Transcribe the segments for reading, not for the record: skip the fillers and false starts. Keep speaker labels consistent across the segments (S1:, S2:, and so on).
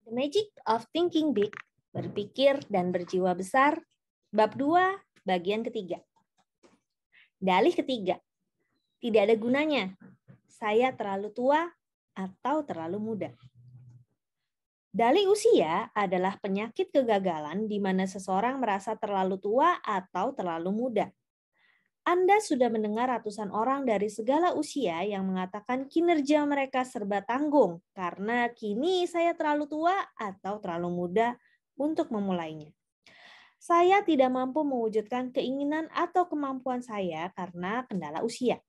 S1: The Magic of Thinking Big, berpikir dan berjiwa besar, bab 2, bagian ketiga. Dalih ketiga, tidak ada gunanya, saya terlalu tua atau terlalu muda. Dalih usia adalah penyakit kegagalan di mana seseorang merasa terlalu tua atau terlalu muda. Anda sudah mendengar ratusan orang dari segala usia yang mengatakan kinerja mereka serba tanggung karena kini saya terlalu tua atau terlalu muda untuk memulainya. Saya tidak mampu mewujudkan keinginan atau kemampuan saya karena kendala usia.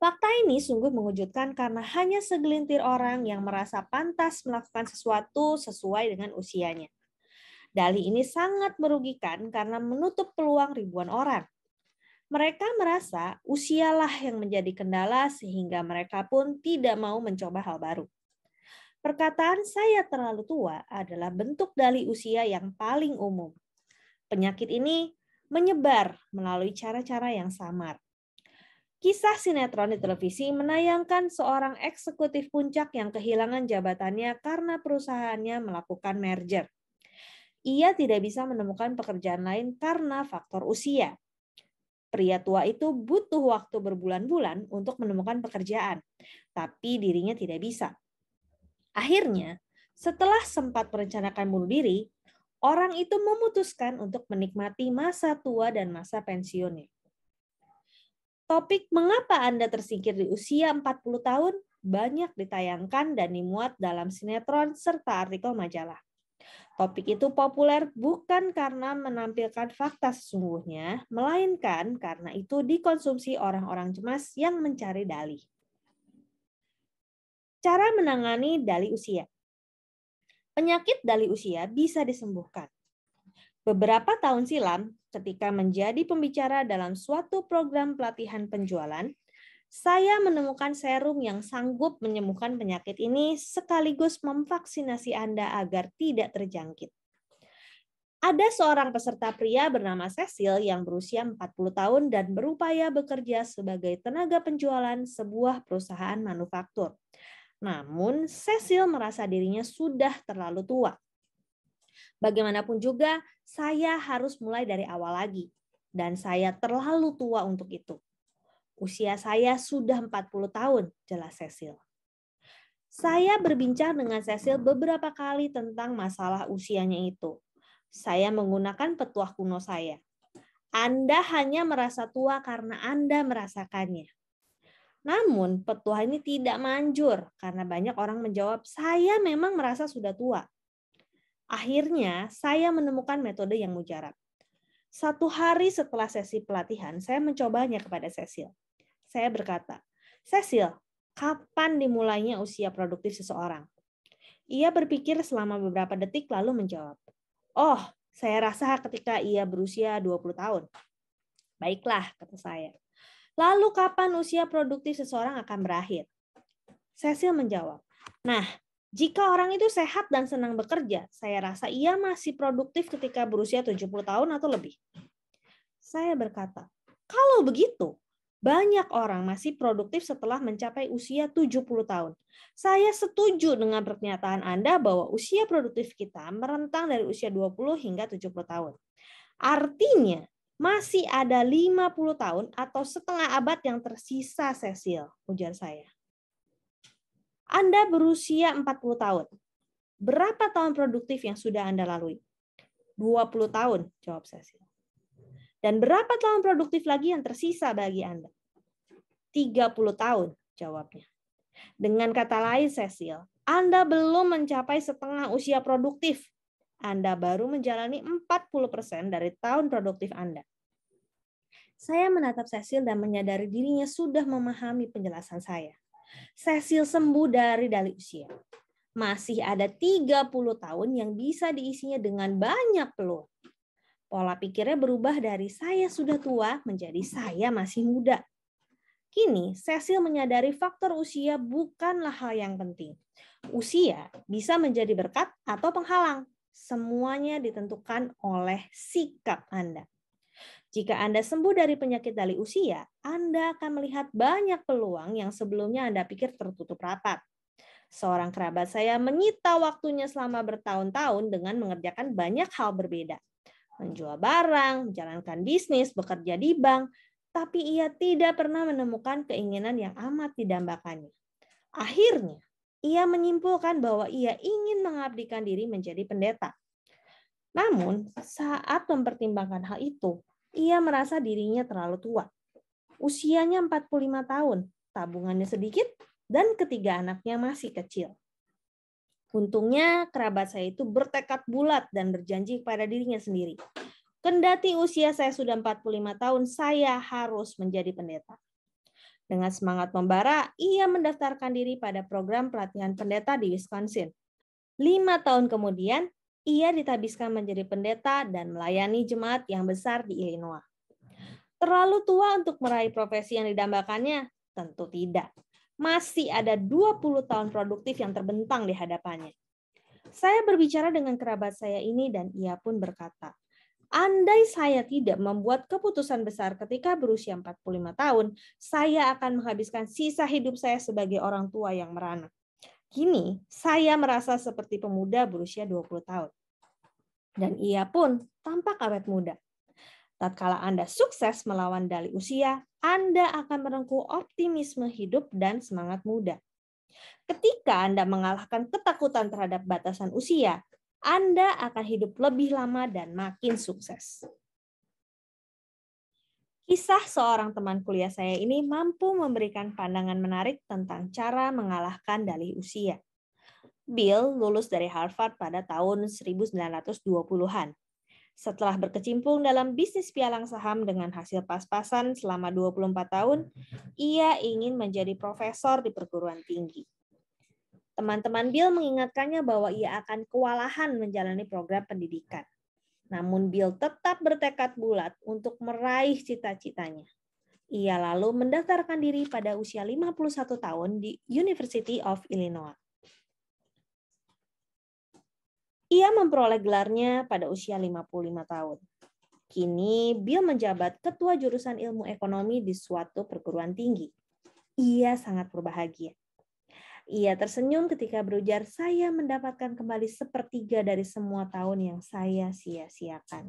S1: Fakta ini sungguh mengejutkan karena hanya segelintir orang yang merasa pantas melakukan sesuatu sesuai dengan usianya. Dalih ini sangat merugikan karena menutup peluang ribuan orang. Mereka merasa usialah yang menjadi kendala sehingga mereka pun tidak mau mencoba hal baru. Perkataan saya terlalu tua adalah bentuk dalih usia yang paling umum. Penyakit ini menyebar melalui cara-cara yang samar. Kisah sinetron di televisi menayangkan seorang eksekutif puncak yang kehilangan jabatannya karena perusahaannya melakukan merger. Ia tidak bisa menemukan pekerjaan lain karena faktor usia. Pria tua itu butuh waktu berbulan-bulan untuk menemukan pekerjaan, tapi dirinya tidak bisa. Akhirnya, setelah sempat merencanakan bunuh diri, orang itu memutuskan untuk menikmati masa tua dan masa pensiunnya. Topik mengapa Anda tersingkir di usia 40 tahun banyak ditayangkan dan dimuat dalam sinetron serta artikel majalah. Topik itu populer bukan karena menampilkan fakta sesungguhnya, melainkan karena itu dikonsumsi orang-orang cemas yang mencari dalih. Cara menangani dalih usia. Penyakit dalih usia bisa disembuhkan. Beberapa tahun silam, ketika menjadi pembicara dalam suatu program pelatihan penjualan, saya menemukan serum yang sanggup menyembuhkan penyakit ini sekaligus memvaksinasi Anda agar tidak terjangkit. Ada seorang peserta pria bernama Cecil yang berusia 40 tahun dan berupaya bekerja sebagai tenaga penjualan sebuah perusahaan manufaktur. Namun, Cecil merasa dirinya sudah terlalu tua. Bagaimanapun juga, saya harus mulai dari awal lagi. Dan saya terlalu tua untuk itu. Usia saya sudah 40 tahun, jelas Cecil. Saya berbincang dengan Cecil beberapa kali tentang masalah usianya itu. Saya menggunakan petuah kuno saya. Anda hanya merasa tua karena Anda merasakannya. Namun, petuah ini tidak manjur karena banyak orang menjawab, saya memang merasa sudah tua. Akhirnya, saya menemukan metode yang mujarab. 1 hari setelah sesi pelatihan, saya mencobanya kepada Cecil. Saya berkata, Cecil, kapan dimulainya usia produktif seseorang? Ia berpikir selama beberapa detik lalu menjawab, oh, saya rasa ketika ia berusia 20 tahun. Baiklah, kata saya. Lalu kapan usia produktif seseorang akan berakhir? Cecil menjawab, nah, jika orang itu sehat dan senang bekerja, saya rasa ia masih produktif ketika berusia 70 tahun atau lebih. Saya berkata, kalau begitu, banyak orang masih produktif setelah mencapai usia 70 tahun. Saya setuju dengan pernyataan Anda bahwa usia produktif kita merentang dari usia 20 hingga 70 tahun. Artinya, masih ada 50 tahun atau setengah abad yang tersisa, Cecil, ujar saya. Anda berusia 40 tahun. Berapa tahun produktif yang sudah Anda lalui? 20 tahun, jawab Cecil. Dan berapa tahun produktif lagi yang tersisa bagi Anda? 30 tahun, jawabnya. Dengan kata lain, Cecil, Anda belum mencapai setengah usia produktif. Anda baru menjalani 40% dari tahun produktif Anda. Saya menatap Cecil dan menyadari dirinya sudah memahami penjelasan saya. Cecil sembuh dari dalih usia. Masih ada 30 tahun yang bisa diisinya dengan banyak peluang. Pola pikirnya berubah dari saya sudah tua menjadi saya masih muda. Kini, Cecil menyadari faktor usia bukanlah hal yang penting. Usia bisa menjadi berkat atau penghalang. Semuanya ditentukan oleh sikap Anda. Jika Anda sembuh dari penyakit dalih usia, Anda akan melihat banyak peluang yang sebelumnya Anda pikir tertutup rapat. Seorang kerabat saya menyita waktunya selama bertahun-tahun dengan mengerjakan banyak hal berbeda. Menjual barang, menjalankan bisnis, bekerja di bank, tapi ia tidak pernah menemukan keinginan yang amat didambakannya. Akhirnya, ia menyimpulkan bahwa ia ingin mengabdikan diri menjadi pendeta. Namun, saat mempertimbangkan hal itu, ia merasa dirinya terlalu tua. Usianya 45 tahun, tabungannya sedikit, dan ketiga anaknya masih kecil. Untungnya, kerabat saya itu bertekad bulat dan berjanji kepada dirinya sendiri. Kendati usia saya sudah 45 tahun, saya harus menjadi pendeta. Dengan semangat membara, ia mendaftarkan diri pada program pelatihan pendeta di Wisconsin. 5 tahun kemudian, ia ditabiskan menjadi pendeta dan melayani jemaat yang besar di Illinois. Terlalu tua untuk meraih profesi yang didambakannya? Tentu tidak. Masih ada 20 tahun produktif yang terbentang di hadapannya. Saya berbicara dengan kerabat saya ini dan ia pun berkata, andai saya tidak membuat keputusan besar ketika berusia 45 tahun, saya akan menghabiskan sisa hidup saya sebagai orang tua yang merana. Kini, saya merasa seperti pemuda berusia 20 tahun. Dan ia pun tampak awet muda. Tatkala Anda sukses melawan dalih usia, Anda akan merengkuh optimisme hidup dan semangat muda. Ketika Anda mengalahkan ketakutan terhadap batasan usia, Anda akan hidup lebih lama dan makin sukses. Kisah seorang teman kuliah saya ini mampu memberikan pandangan menarik tentang cara mengalahkan dalih usia. Bill lulus dari Harvard pada tahun 1920-an. Setelah berkecimpung dalam bisnis pialang saham dengan hasil pas-pasan selama 24 tahun, ia ingin menjadi profesor di perguruan tinggi. Teman-teman Bill mengingatkannya bahwa ia akan kewalahan menjalani program pendidikan. Namun Bill tetap bertekad bulat untuk meraih cita-citanya. Ia lalu mendaftarkan diri pada usia 51 tahun di University of Illinois. Ia memperoleh gelarnya pada usia 55 tahun. Kini Bill menjabat ketua jurusan ilmu ekonomi di suatu perguruan tinggi. Ia sangat berbahagia. Ia tersenyum ketika berujar, saya mendapatkan kembali sepertiga dari semua tahun yang saya sia-siakan.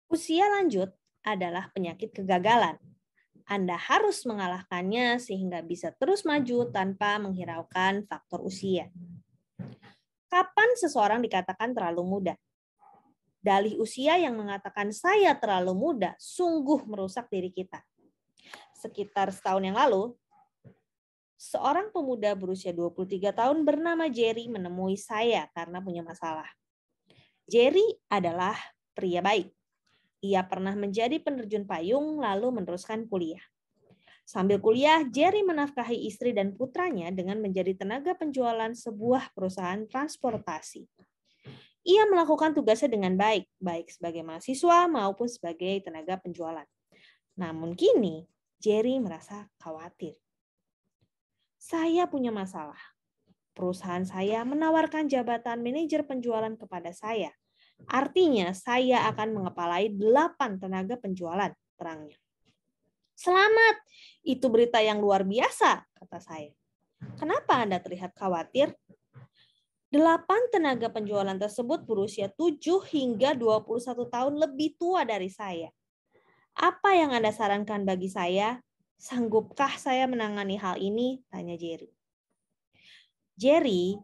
S1: Usia lanjut adalah penyakit kegagalan. Anda harus mengalahkannya sehingga bisa terus maju tanpa menghiraukan faktor usia. Kapan seseorang dikatakan terlalu muda? Dalih usia yang mengatakan saya terlalu muda sungguh merusak diri kita. Sekitar setahun yang lalu, seorang pemuda berusia 23 tahun bernama Jerry menemui saya karena punya masalah. Jerry adalah pria baik. Ia pernah menjadi penerjun payung lalu meneruskan kuliah. Sambil kuliah, Jerry menafkahi istri dan putranya dengan menjadi tenaga penjualan sebuah perusahaan transportasi. Ia melakukan tugasnya dengan baik, baik sebagai mahasiswa maupun sebagai tenaga penjualan. Namun kini, Jerry merasa khawatir. Saya punya masalah. Perusahaan saya menawarkan jabatan manajer penjualan kepada saya. Artinya saya akan mengepalai 8 tenaga penjualan, terangnya. Selamat, itu berita yang luar biasa, kata saya. Kenapa Anda terlihat khawatir? 8 tenaga penjualan tersebut berusia 7 hingga 21 tahun lebih tua dari saya. Apa yang Anda sarankan bagi saya? Sanggupkah saya menangani hal ini? Tanya Jerry. Jerry,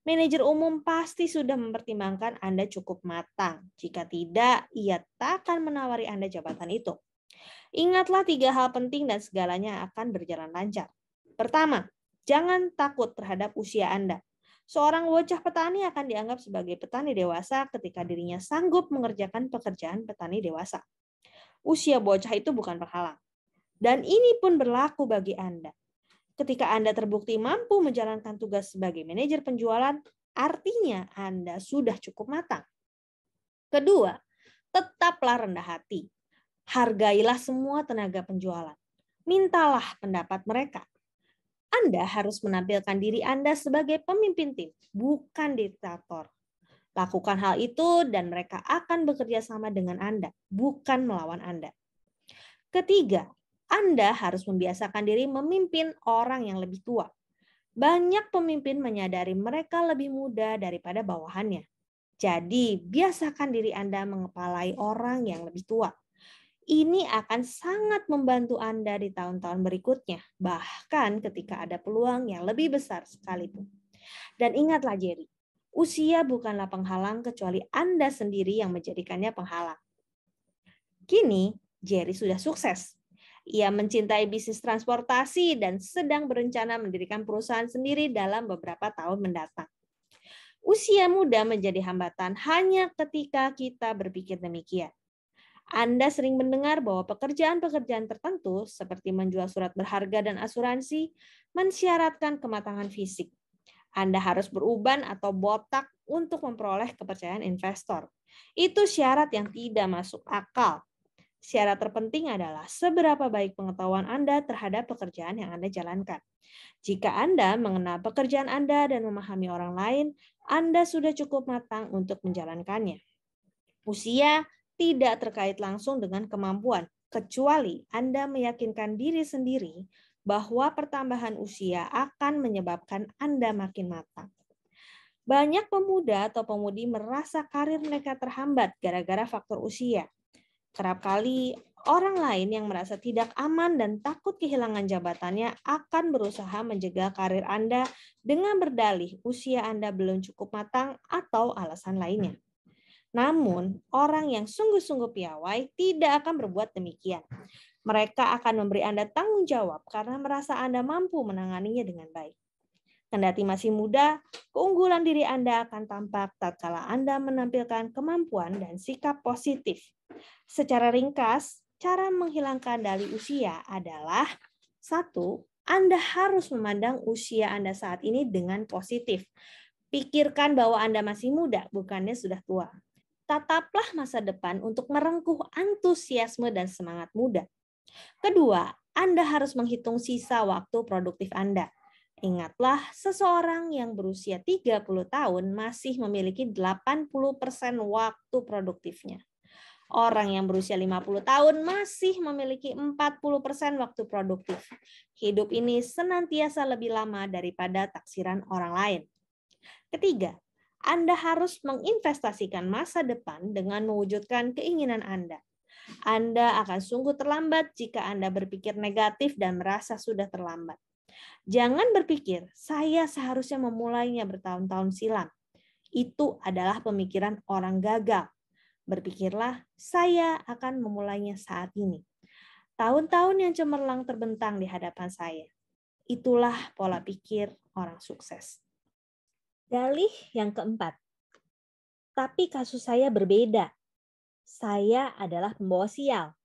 S1: manajer umum pasti sudah mempertimbangkan Anda cukup matang. Jika tidak, ia tak akan menawari Anda jabatan itu. Ingatlah 3 hal penting dan segalanya akan berjalan lancar. Pertama, jangan takut terhadap usia Anda. Seorang bocah petani akan dianggap sebagai petani dewasa ketika dirinya sanggup mengerjakan pekerjaan petani dewasa. Usia bocah itu bukan penghalang. Dan ini pun berlaku bagi Anda. Ketika Anda terbukti mampu menjalankan tugas sebagai manajer penjualan, artinya Anda sudah cukup matang. Kedua, tetaplah rendah hati. Hargailah semua tenaga penjualan. Mintalah pendapat mereka. Anda harus menampilkan diri Anda sebagai pemimpin tim, bukan diktator. Lakukan hal itu dan mereka akan bekerja sama dengan Anda, bukan melawan Anda. Ketiga, Anda harus membiasakan diri memimpin orang yang lebih tua. Banyak pemimpin menyadari mereka lebih muda daripada bawahannya. Jadi, biasakan diri Anda mengepalai orang yang lebih tua. Ini akan sangat membantu Anda di tahun-tahun berikutnya, bahkan ketika ada peluang yang lebih besar sekalipun. Dan ingatlah Jerry, usia bukanlah penghalang kecuali Anda sendiri yang menjadikannya penghalang. Kini, Jerry sudah sukses. Ia mencintai bisnis transportasi dan sedang berencana mendirikan perusahaan sendiri dalam beberapa tahun mendatang. Usia muda menjadi hambatan hanya ketika kita berpikir demikian. Anda sering mendengar bahwa pekerjaan-pekerjaan tertentu seperti menjual surat berharga dan asuransi mensyaratkan kematangan fisik. Anda harus beruban atau botak untuk memperoleh kepercayaan investor. Itu syarat yang tidak masuk akal. Syarat terpenting adalah seberapa baik pengetahuan Anda terhadap pekerjaan yang Anda jalankan. Jika Anda mengenal pekerjaan Anda dan memahami orang lain, Anda sudah cukup matang untuk menjalankannya. Usia tidak terkait langsung dengan kemampuan, kecuali Anda meyakinkan diri sendiri bahwa pertambahan usia akan menyebabkan Anda makin matang. Banyak pemuda atau pemudi merasa karir mereka terhambat gara-gara faktor usia. Kerap kali orang lain yang merasa tidak aman dan takut kehilangan jabatannya akan berusaha menjegal karir Anda dengan berdalih usia Anda belum cukup matang atau alasan lainnya. Namun, orang yang sungguh-sungguh piawai tidak akan berbuat demikian. Mereka akan memberi Anda tanggung jawab karena merasa Anda mampu menanganinya dengan baik. Kendati masih muda, keunggulan diri Anda akan tampak tatkala Anda menampilkan kemampuan dan sikap positif. Secara ringkas, cara menghilangkan dalih usia adalah 1. Anda harus memandang usia Anda saat ini dengan positif. Pikirkan bahwa Anda masih muda, bukannya sudah tua. Tataplah masa depan untuk merengkuh antusiasme dan semangat muda. Kedua, Anda harus menghitung sisa waktu produktif Anda. Ingatlah, seseorang yang berusia 30 tahun masih memiliki 80% waktu produktifnya. Orang yang berusia 50 tahun masih memiliki 40% waktu produktif. Hidup ini senantiasa lebih lama daripada taksiran orang lain. Ketiga, Anda harus menginvestasikan masa depan dengan mewujudkan keinginan Anda. Anda akan sungguh terlambat jika Anda berpikir negatif dan merasa sudah terlambat. Jangan berpikir, saya seharusnya memulainya bertahun-tahun silam. Itu adalah pemikiran orang gagal. Berpikirlah, saya akan memulainya saat ini. Tahun-tahun yang cemerlang terbentang di hadapan saya. Itulah pola pikir orang sukses. Dalih yang keempat. Tapi kasus saya berbeda. Saya adalah pembawa sial.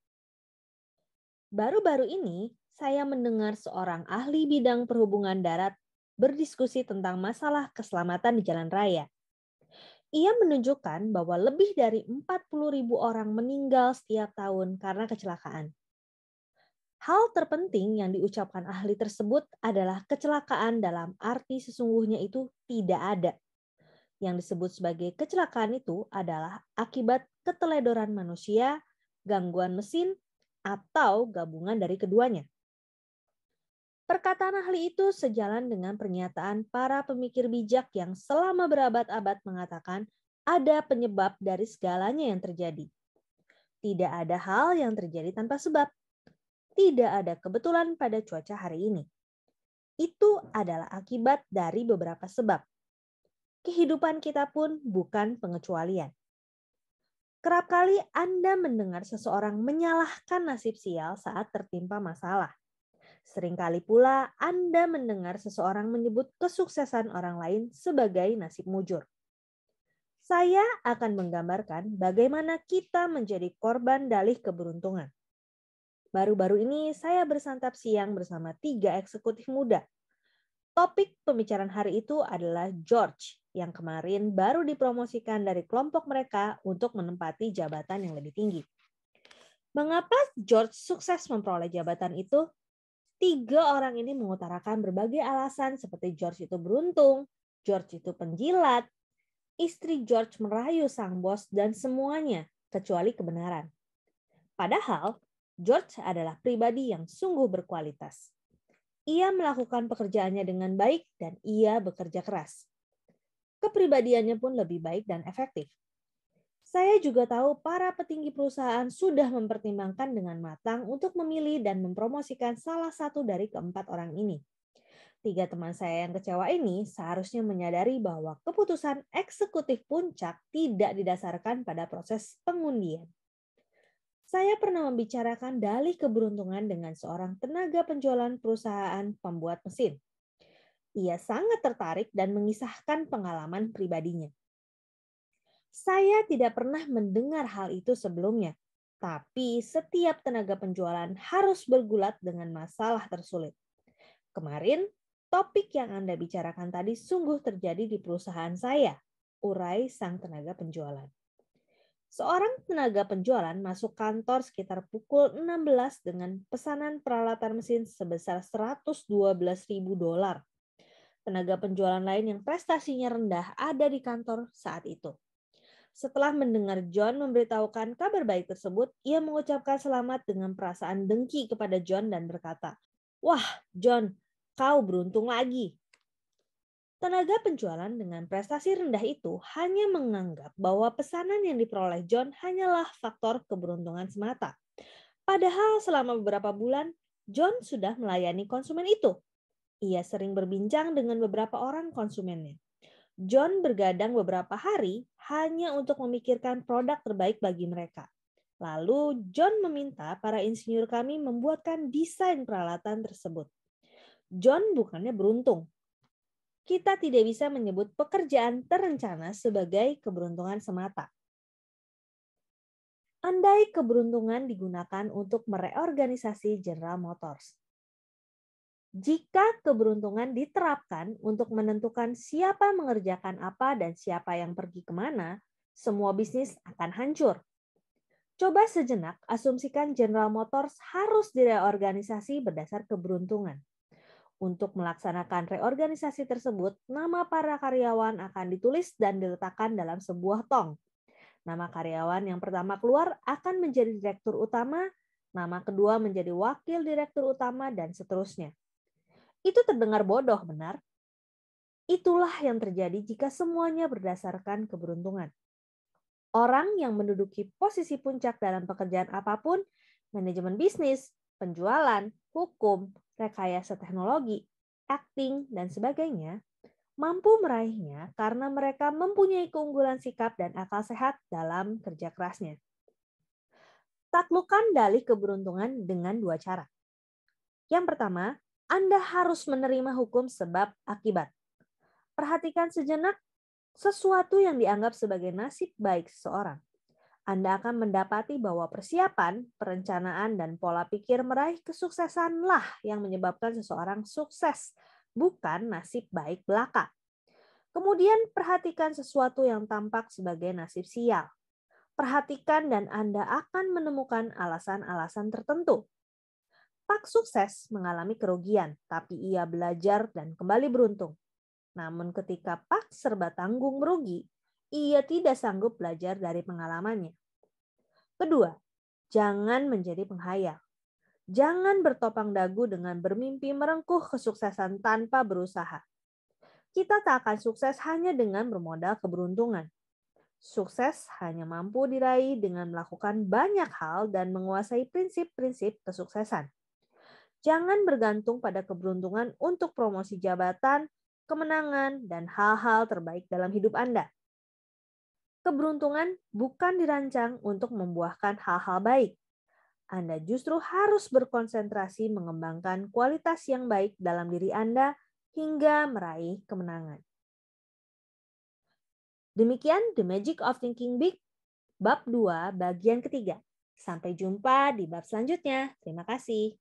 S1: Baru-baru ini, saya mendengar seorang ahli bidang perhubungan darat berdiskusi tentang masalah keselamatan di jalan raya. Ia menunjukkan bahwa lebih dari 40.000 orang meninggal setiap tahun karena kecelakaan. Hal terpenting yang diucapkan ahli tersebut adalah kecelakaan dalam arti sesungguhnya itu tidak ada. Yang disebut sebagai kecelakaan itu adalah akibat keteledoran manusia, gangguan mesin, atau gabungan dari keduanya. Perkataan ahli itu sejalan dengan pernyataan para pemikir bijak yang selama berabad-abad mengatakan ada penyebab dari segalanya yang terjadi. Tidak ada hal yang terjadi tanpa sebab. Tidak ada kebetulan pada cuaca hari ini. Itu adalah akibat dari beberapa sebab. Kehidupan kita pun bukan pengecualian. Kerap kali Anda mendengar seseorang menyalahkan nasib sial saat tertimpa masalah. Seringkali pula Anda mendengar seseorang menyebut kesuksesan orang lain sebagai nasib mujur. Saya akan menggambarkan bagaimana kita menjadi korban dalih keberuntungan. Baru-baru ini saya bersantap siang bersama 3 eksekutif muda. Topik pembicaraan hari itu adalah George yang kemarin baru dipromosikan dari kelompok mereka untuk menempati jabatan yang lebih tinggi. Mengapa George sukses memperoleh jabatan itu? 3 orang ini mengutarakan berbagai alasan seperti George itu beruntung, George itu penjilat, istri George merayu sang bos, dan semuanya kecuali kebenaran. Padahal George adalah pribadi yang sungguh berkualitas. Ia melakukan pekerjaannya dengan baik dan ia bekerja keras. Kepribadiannya pun lebih baik dan efektif. Saya juga tahu para petinggi perusahaan sudah mempertimbangkan dengan matang untuk memilih dan mempromosikan salah satu dari keempat orang ini. 3 teman saya yang kecewa ini seharusnya menyadari bahwa keputusan eksekutif puncak tidak didasarkan pada proses pengundian. Saya pernah membicarakan dalih keberuntungan dengan seorang tenaga penjualan perusahaan pembuat mesin. Ia sangat tertarik dan mengisahkan pengalaman pribadinya. Saya tidak pernah mendengar hal itu sebelumnya, tapi setiap tenaga penjualan harus bergulat dengan masalah tersulit. Kemarin, topik yang Anda bicarakan tadi sungguh terjadi di perusahaan saya, urai sang tenaga penjualan. Seorang tenaga penjualan masuk kantor sekitar pukul 16 dengan pesanan peralatan mesin sebesar $112.000. Tenaga penjualan lain yang prestasinya rendah ada di kantor saat itu. Setelah mendengar John memberitahukan kabar baik tersebut, ia mengucapkan selamat dengan perasaan dengki kepada John dan berkata, "Wah, John, kau beruntung lagi." Tenaga penjualan dengan prestasi rendah itu hanya menganggap bahwa pesanan yang diperoleh John hanyalah faktor keberuntungan semata. Padahal selama beberapa bulan, John sudah melayani konsumen itu. Ia sering berbincang dengan beberapa orang konsumennya. John bergadang beberapa hari hanya untuk memikirkan produk terbaik bagi mereka. Lalu John meminta para insinyur kami membuatkan desain peralatan tersebut. John bukannya beruntung. Kita tidak bisa menyebut pekerjaan terencana sebagai keberuntungan semata. Andai keberuntungan digunakan untuk mereorganisasi General Motors. Jika keberuntungan diterapkan untuk menentukan siapa mengerjakan apa dan siapa yang pergi kemana, semua bisnis akan hancur. Coba sejenak asumsikan General Motors harus direorganisasi berdasar keberuntungan. Untuk melaksanakan reorganisasi tersebut, nama para karyawan akan ditulis dan diletakkan dalam sebuah tong. Nama karyawan yang pertama keluar akan menjadi direktur utama, nama kedua menjadi wakil direktur utama, dan seterusnya. Itu terdengar bodoh, benar? Itulah yang terjadi jika semuanya berdasarkan keberuntungan. Orang yang menduduki posisi puncak dalam pekerjaan apapun, manajemen bisnis, penjualan, hukum, rekayasa teknologi, acting, dan sebagainya, mampu meraihnya karena mereka mempunyai keunggulan sikap dan akal sehat dalam kerja kerasnya. Taklukkan dalih keberuntungan dengan 2 cara. Yang pertama, Anda harus menerima hukum sebab akibat. Perhatikan sejenak sesuatu yang dianggap sebagai nasib baik seseorang. Anda akan mendapati bahwa persiapan, perencanaan, dan pola pikir meraih kesuksesanlah yang menyebabkan seseorang sukses, bukan nasib baik belaka. Kemudian perhatikan sesuatu yang tampak sebagai nasib sial. Perhatikan dan Anda akan menemukan alasan-alasan tertentu. Pak sukses mengalami kerugian, tapi ia belajar dan kembali beruntung. Namun ketika Pak serba tanggung merugi, ia tidak sanggup belajar dari pengalamannya. Kedua, jangan menjadi penghayal. Jangan bertopang dagu dengan bermimpi merengkuh kesuksesan tanpa berusaha. Kita tak akan sukses hanya dengan bermodal keberuntungan. Sukses hanya mampu diraih dengan melakukan banyak hal dan menguasai prinsip-prinsip kesuksesan. Jangan bergantung pada keberuntungan untuk promosi jabatan, kemenangan, dan hal-hal terbaik dalam hidup Anda. Keberuntungan bukan dirancang untuk membuahkan hal-hal baik. Anda justru harus berkonsentrasi mengembangkan kualitas yang baik dalam diri Anda hingga meraih kemenangan. Demikian The Magic of Thinking Big, bab 2 bagian ketiga. Sampai jumpa di bab selanjutnya. Terima kasih.